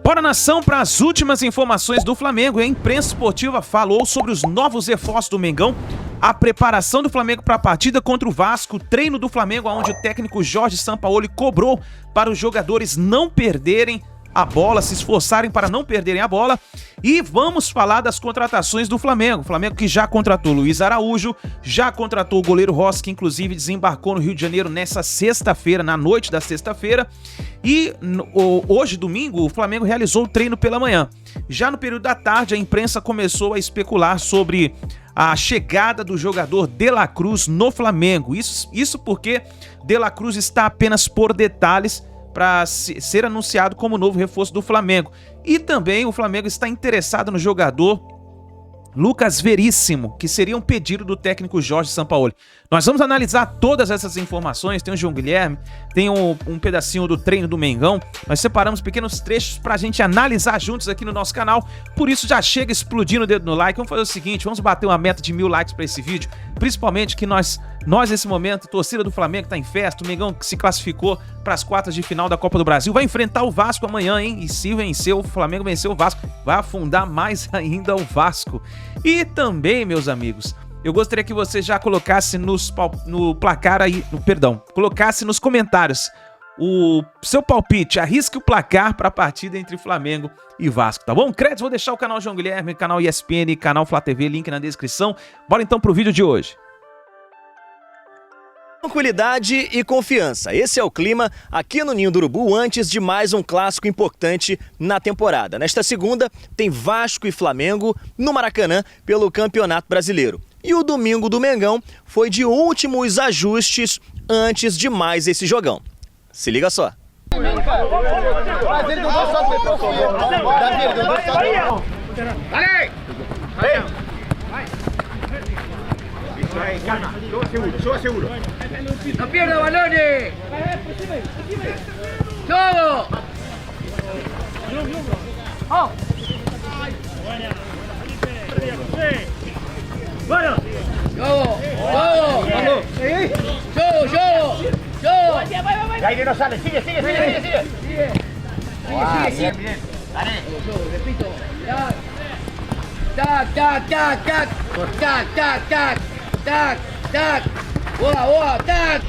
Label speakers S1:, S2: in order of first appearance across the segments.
S1: Bora, nação, para as últimas informações do Flamengo. A imprensa esportiva falou sobre os novos reforços do Mengão, a preparação do Flamengo para a partida contra o Vasco, treino do Flamengo, onde o técnico Jorge Sampaoli cobrou para os jogadores não perderem a bola, se esforçarem para não perderem a bola. E vamos falar das contratações do Flamengo. O Flamengo que já contratou Luiz Araújo, já contratou o goleiro Rossi, que inclusive desembarcou no Rio de Janeiro nessa sexta-feira, na noite da sexta-feira. E hoje, domingo, o Flamengo realizou o treino pela manhã. Já no período da tarde, a imprensa começou a especular sobre a chegada do jogador De La Cruz no Flamengo. Isso porque De La Cruz está apenas por detalhes para ser anunciado como novo reforço do Flamengo. E também o Flamengo está interessado no jogador Lucas Veríssimo, que seria um pedido do técnico Jorge Sampaoli. Nós vamos analisar todas essas informações. Tem o João Guilherme, tem um pedacinho do treino do Mengão. Nós separamos pequenos trechos pra gente analisar juntos aqui no nosso canal. Por isso já chega explodindo o dedo no like. Vamos fazer o seguinte, vamos bater uma meta de 1000 likes pra esse vídeo. Principalmente que nós nesse momento, torcida do Flamengo tá em festa. O Mengão que se classificou para as quartas de final da Copa do Brasil vai enfrentar o Vasco amanhã, hein? E se vencer, o Flamengo vencer o Vasco, vai afundar mais ainda o Vasco. E também, meus amigos, eu gostaria que você já colocasse no placar aí, colocasse nos comentários o seu palpite, arrisque o placar para a partida entre Flamengo e Vasco, tá bom? Créditos, vou deixar o canal João Guilherme, canal ESPN, canal Flá TV, link na descrição. Bora então pro vídeo de hoje.
S2: Tranquilidade e confiança. Esse é o clima aqui no Ninho do Urubu antes de mais um clássico importante na temporada. Nesta segunda tem Vasco e Flamengo no Maracanã pelo Campeonato Brasileiro. E o domingo do Mengão foi de últimos ajustes antes de mais esse jogão. Se liga só.
S3: Calma, yo seguro.
S4: ¡No pierda balones! ¡Todo! ¡Oh! ¡Bueno! ¡Yo!
S3: El aire no sale, sigue. Sigue. Bien. Dale.
S4: Repito. Tac. Boa, tac.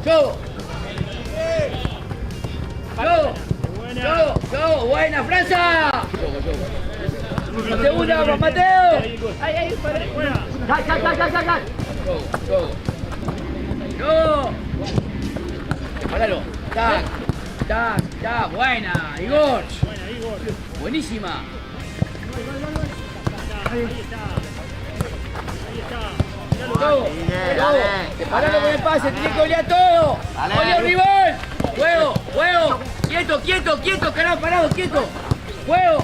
S4: Yo. Buena, Franza. La segunda para Mateo. Ahí. Tac. Yo. Paralo. Tac. Buena, Igor. Buenísima. Ahí está. Todo. Separalo con el pase, tenés que olear todo. Olea al rival. Juego. Quieto, carajo, parado, quieto. Juego.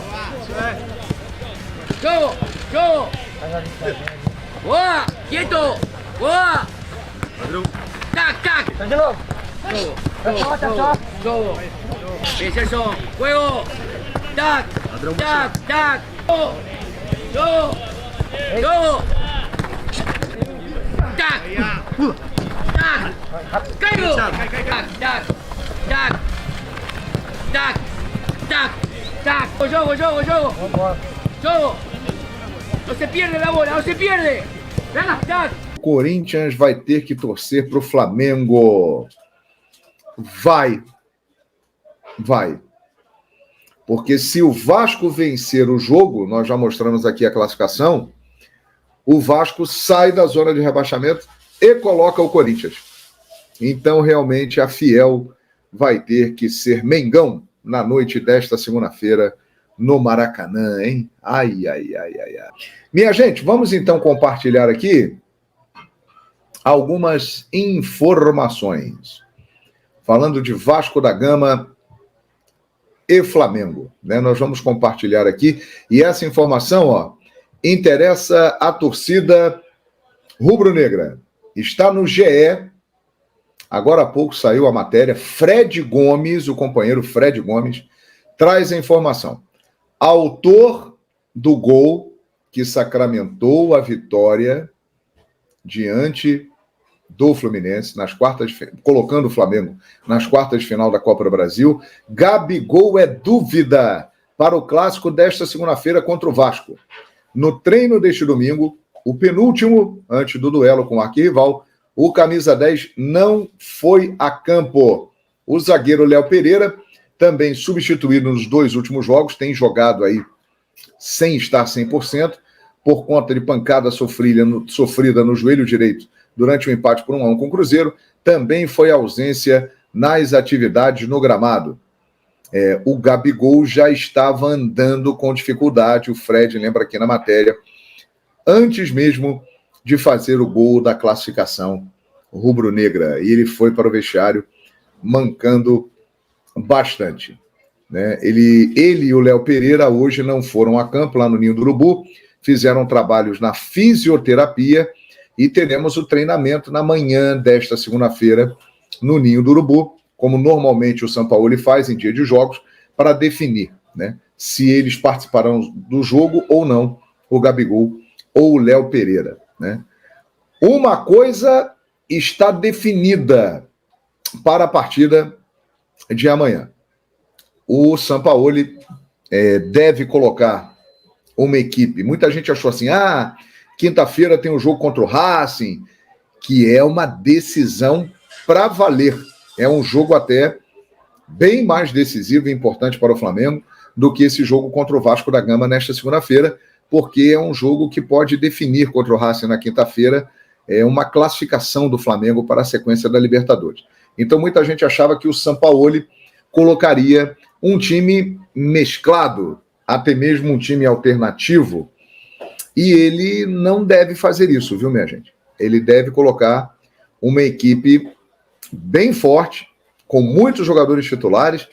S4: Yo. Boa, quieto. Boa. Tac. Todo. Bien, Celso. Juego. Tac. Yo. Caigo. Tac. Jogo. No se pierde la bola, no se pierde. Tac.
S5: O Corinthians vai ter que torcer pro Flamengo. Vai. Porque se o Vasco vencer o jogo, nós já mostramos aqui a classificação, o Vasco sai da zona de rebaixamento e coloca o Corinthians. Então, realmente, a Fiel vai ter que ser Mengão na noite desta segunda-feira no Maracanã, hein? Ai. Minha gente, vamos então compartilhar aqui algumas informações. Falando de Vasco da Gama e Flamengo, né? Nós vamos compartilhar aqui. E essa informação, interessa a torcida rubro-negra. Está no GE. Agora há pouco saiu a matéria. Fred Gomes, o companheiro Fred Gomes, traz a informação. Autor do gol que sacramentou a vitória diante do Fluminense, colocando o Flamengo nas quartas de final da Copa do Brasil. Gabigol é dúvida para o clássico desta segunda-feira contra o Vasco. No treino deste domingo, o penúltimo, antes do duelo com o arquirrival, o camisa 10 não foi a campo. O zagueiro Léo Pereira, também substituído nos 2 últimos jogos, tem jogado aí sem estar 100%, por conta de pancada sofrida no joelho direito durante o empate por 1-1 com o Cruzeiro, também foi ausência nas atividades no gramado. O Gabigol já estava andando com dificuldade, o Fred lembra aqui na matéria, antes mesmo de fazer o gol da classificação rubro-negra, e ele foi para o vestiário mancando bastante. Né? Ele e o Léo Pereira hoje não foram a campo lá no Ninho do Urubu, fizeram trabalhos na fisioterapia e teremos o treinamento na manhã desta segunda-feira no Ninho do Urubu, como normalmente o Sampaoli faz em dia de jogos, para definir, né, se eles participarão do jogo ou não, o Gabigol ou o Léo Pereira. Né? Uma coisa está definida para a partida de amanhã. O Sampaoli deve colocar uma equipe. Muita gente achou assim, quinta-feira tem um jogo contra o Racing, que é uma decisão para valer. É um jogo até bem mais decisivo e importante para o Flamengo do que esse jogo contra o Vasco da Gama nesta segunda-feira, porque é um jogo que pode definir contra o Racing na quinta-feira uma classificação do Flamengo para a sequência da Libertadores. Então muita gente achava que o Sampaoli colocaria um time mesclado, até mesmo um time alternativo, e ele não deve fazer isso, viu, minha gente? Ele deve colocar uma equipe bem forte, com muitos jogadores titulares,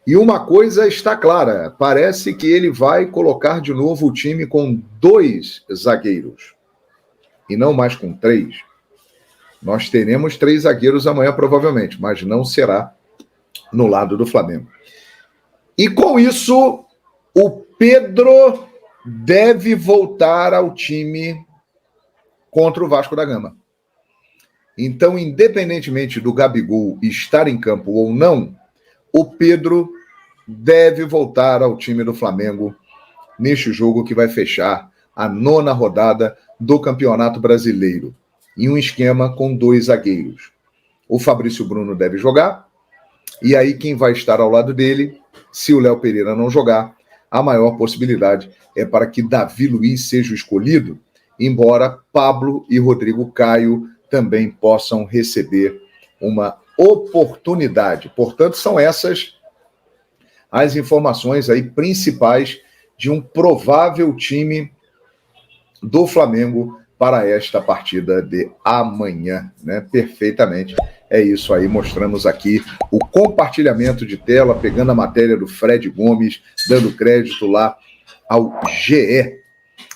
S5: e uma coisa está clara, parece que ele vai colocar de novo o time com 2 zagueiros, e não mais com 3. Nós teremos 3 zagueiros amanhã, provavelmente, mas não será no lado do Flamengo. E com isso, o Pedro deve voltar ao time contra o Vasco da Gama. Então, independentemente do Gabigol estar em campo ou não, o Pedro deve voltar ao time do Flamengo neste jogo que vai fechar a 9ª rodada do Campeonato Brasileiro, em um esquema com 2 zagueiros. O Fabrício Bruno deve jogar, e aí quem vai estar ao lado dele, se o Léo Pereira não jogar, a maior possibilidade é para que Davi Luiz seja o escolhido, embora Pablo e Rodrigo Caio também possam receber uma oportunidade. Portanto, são essas as informações aí principais de um provável time do Flamengo para esta partida de amanhã, né? Perfeitamente. É isso aí, mostramos aqui o compartilhamento de tela, pegando a matéria do Fred Gomes, dando crédito lá ao GE.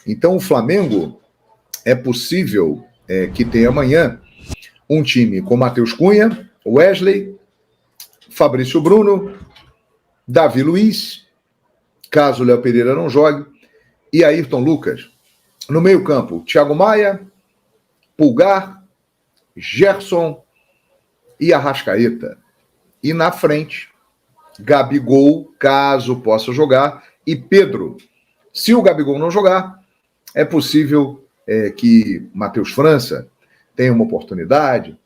S5: Então, o Flamengo é possível que tenha amanhã um time com Matheus Cunha, Wesley, Fabrício Bruno, Davi Luiz, caso o Léo Pereira não jogue, e Ayrton Lucas. No meio-campo, Thiago Maia, Pulgar, Gerson e Arrascaeta. E na frente, Gabigol, caso possa jogar, e Pedro. Se o Gabigol não jogar, é possível que Matheus França tenha uma oportunidade,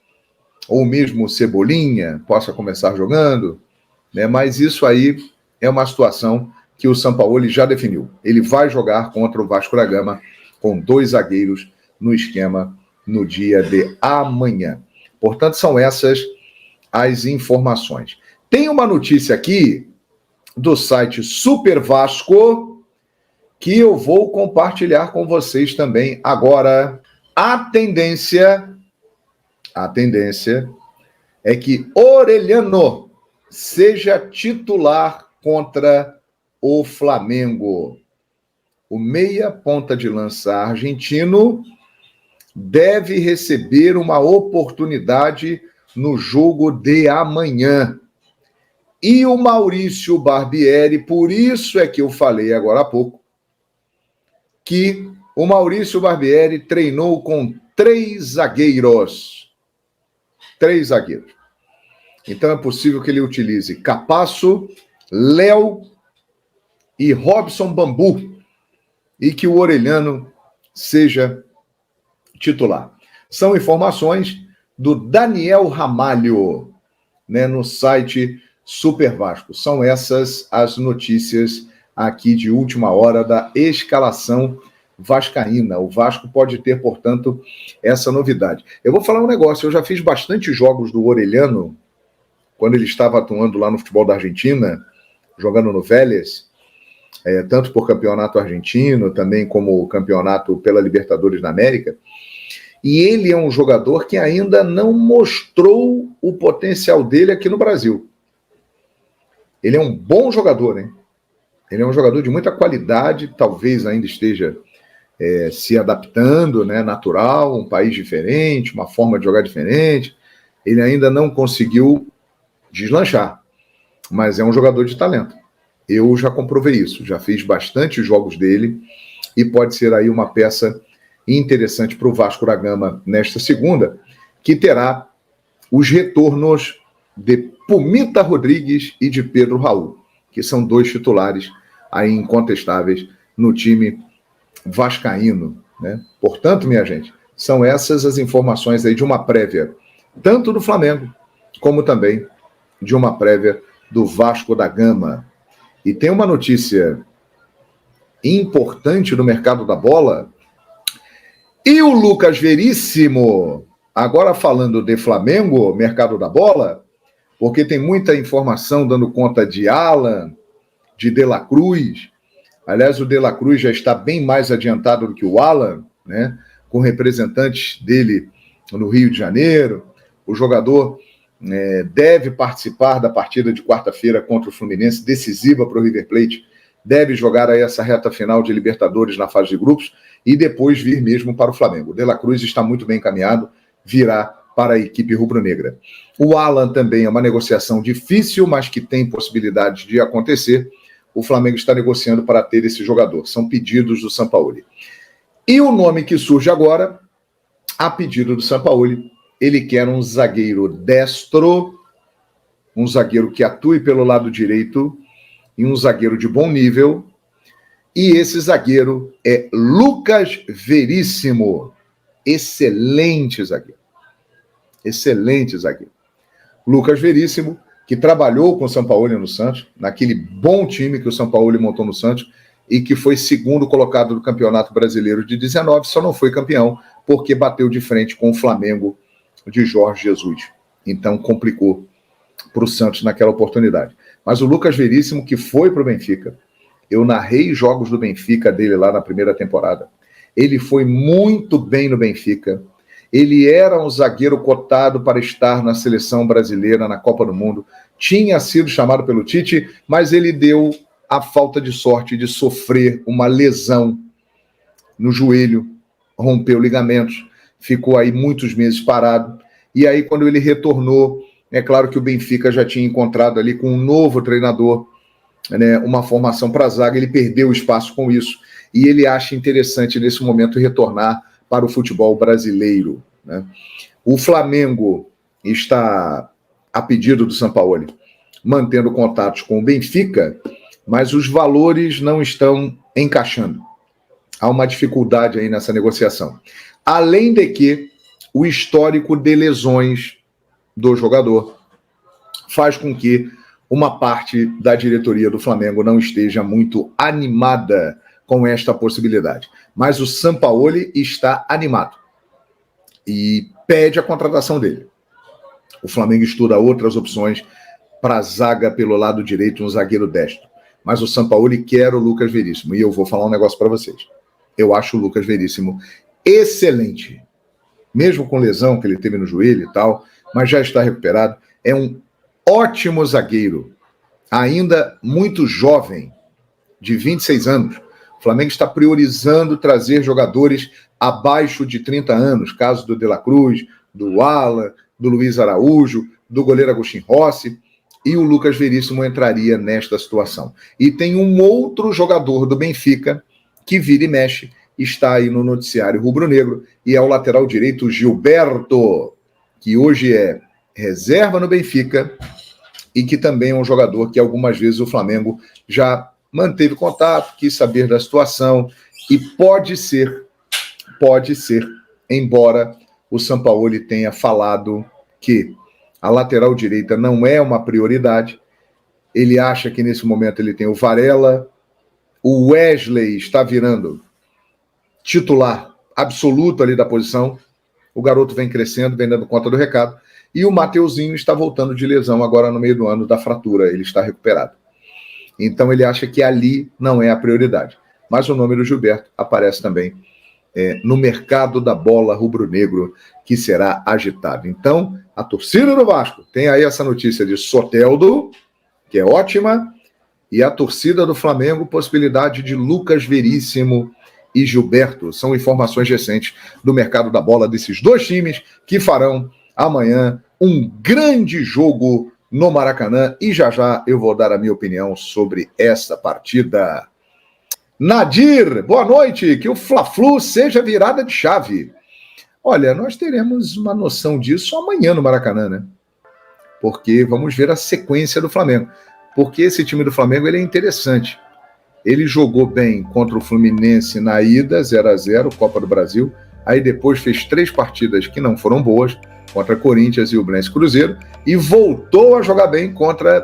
S5: ou mesmo Cebolinha possa começar jogando, né? Mas isso aí é uma situação que o Sampaoli já definiu. Ele vai jogar contra o Vasco da Gama com 2 zagueiros no esquema no dia de amanhã. Portanto, são essas as informações. Tem uma notícia aqui do site Super Vasco que eu vou compartilhar com vocês também agora. A tendência é que Orelhano seja titular contra o Flamengo. O meia ponta de lança argentino deve receber uma oportunidade no jogo de amanhã. E o Maurício Barbieri, por isso é que eu falei agora há pouco, que o Maurício Barbieri treinou com 3 zagueiros 3 zagueiros. Então é possível que ele utilize Capasso, Léo e Robson Bambu, e que o Orelhano seja titular. São informações do Daniel Ramalho, né, no site Super Vasco. São essas as notícias aqui de última hora da escalação vascaína. O Vasco pode ter, portanto, essa novidade. Eu vou falar um negócio, eu já fiz bastante jogos do Orelhano, quando ele estava atuando lá no futebol da Argentina, jogando no Vélez, tanto por campeonato argentino, também como campeonato pela Libertadores da América, e ele é um jogador que ainda não mostrou o potencial dele aqui no Brasil. Ele é um bom jogador, né? Ele é um jogador de muita qualidade, talvez ainda esteja se adaptando, né? Natural, um país diferente, uma forma de jogar diferente. Ele ainda não conseguiu deslanchar, mas é um jogador de talento. Eu já comprovei isso, já fiz bastante jogos dele e pode ser aí uma peça interessante para o Vasco da Gama nesta segunda, que terá os retornos de Pumita Rodrigues e de Pedro Raul, que são 2 titulares aí incontestáveis no time vascaíno, né? Portanto, minha gente, são essas as informações aí de uma prévia, tanto do Flamengo, como também de uma prévia do Vasco da Gama. E tem uma notícia importante no mercado da bola. E o Lucas Veríssimo, agora falando de Flamengo, mercado da bola, porque tem muita informação dando conta de Alan, de La Cruz. Aliás, o De La Cruz já está bem mais adiantado do que o Alan, né? Com representantes dele no Rio de Janeiro. O jogador deve participar da partida de quarta-feira contra o Fluminense, decisiva para o River Plate, deve jogar aí essa reta final de Libertadores na fase de grupos e depois vir mesmo para o Flamengo. O De La Cruz está muito bem encaminhado, virá para a equipe rubro-negra. O Alan também é uma negociação difícil, mas que tem possibilidade de acontecer. O Flamengo está negociando para ter esse jogador. São pedidos do Sampaoli. E o nome que surge agora, a pedido do Sampaoli, ele quer um zagueiro destro, um zagueiro que atue pelo lado direito e um zagueiro de bom nível. E esse zagueiro é Lucas Veríssimo. Excelente zagueiro. Excelente zagueiro. Lucas Veríssimo, que trabalhou com o Sampaoli no Santos, naquele bom time que o Sampaoli montou no Santos, e que foi segundo colocado do Campeonato Brasileiro de 19, só não foi campeão, porque bateu de frente com o Flamengo de Jorge Jesus. Então complicou para o Santos naquela oportunidade. Mas o Lucas Veríssimo, que foi para o Benfica, eu narrei jogos do Benfica dele lá na primeira temporada. Ele foi muito bem no Benfica. Ele era um zagueiro cotado para estar na seleção brasileira, na Copa do Mundo. Tinha sido chamado pelo Tite, mas ele deu a falta de sorte de sofrer uma lesão no joelho, rompeu ligamentos, ficou aí muitos meses parado. E aí, quando ele retornou, é claro que o Benfica já tinha encontrado ali com um novo treinador, né, uma formação para a zaga, ele perdeu o espaço com isso. E ele acha interessante, nesse momento, retornar para o futebol brasileiro, né? O Flamengo está, a pedido do Sampaoli, mantendo contatos com o Benfica, mas os valores não estão encaixando. Há uma dificuldade aí nessa negociação. Além de que o histórico de lesões do jogador faz com que uma parte da diretoria do Flamengo não esteja muito animada com esta possibilidade. Mas o Sampaoli está animado e pede a contratação dele. O Flamengo estuda outras opções para a zaga pelo lado direito, um zagueiro destro. Mas o Sampaoli quer o Lucas Veríssimo. E eu vou falar um negócio para vocês. Eu acho o Lucas Veríssimo excelente. Mesmo com lesão que ele teve no joelho e tal, mas já está recuperado. É um ótimo zagueiro, ainda muito jovem, de 26 anos. O Flamengo está priorizando trazer jogadores abaixo de 30 anos, caso do De La Cruz, do Alan, do Luiz Araújo, do goleiro Agostinho Rossi, e o Lucas Veríssimo entraria nesta situação. E tem um outro jogador do Benfica que vira e mexe, está aí no noticiário rubro-negro, e é o lateral direito Gilberto, que hoje é reserva no Benfica e que também é um jogador que algumas vezes o Flamengo já manteve contato, quis saber da situação e pode ser, embora o Sampaoli tenha falado que a lateral direita não é uma prioridade, ele acha que nesse momento ele tem o Varela, o Wesley está virando titular absoluto ali da posição, o garoto vem crescendo, vem dando conta do recado, e o Mateuzinho está voltando de lesão agora no meio do ano da fratura, ele está recuperado. Então ele acha que ali não é a prioridade. Mas o nome do Gilberto aparece também no mercado da bola rubro-negro, que será agitado. Então, a torcida do Vasco tem aí essa notícia de Soteldo, que é ótima, e a torcida do Flamengo, possibilidade de Lucas Veríssimo e Gilberto. São informações recentes do mercado da bola desses dois times que farão amanhã um grande jogo no Maracanã. E já já eu vou dar a minha opinião sobre essa partida. Nadir, boa noite. Que o Fla-Flu seja virada de chave. Olha, nós teremos uma noção disso amanhã no Maracanã, né? Porque vamos ver a sequência do Flamengo. Porque esse time do Flamengo ele é interessante. Ele jogou bem contra o Fluminense na ida, 0-0, Copa do Brasil. Aí depois fez 3 partidas que não foram boas, contra Corinthians e o Blense Cruzeiro, e voltou a jogar bem contra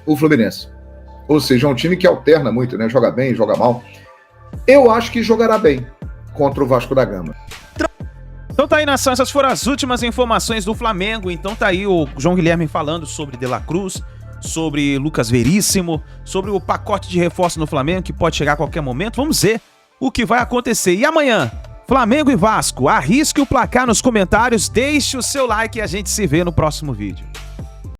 S5: o Fluminense. Ou seja, é um time que alterna muito, né? Joga bem, joga mal. Eu acho que jogará bem contra o Vasco da Gama.
S1: Então tá aí, nação, essas foram as últimas informações do Flamengo. Então tá aí o João Guilherme falando sobre De La Cruz, sobre Lucas Veríssimo, sobre o pacote de reforço no Flamengo que pode chegar a qualquer momento. Vamos ver o que vai acontecer. E amanhã, Flamengo e Vasco, arrisque o placar nos comentários, deixe o seu like e a gente se vê no próximo vídeo.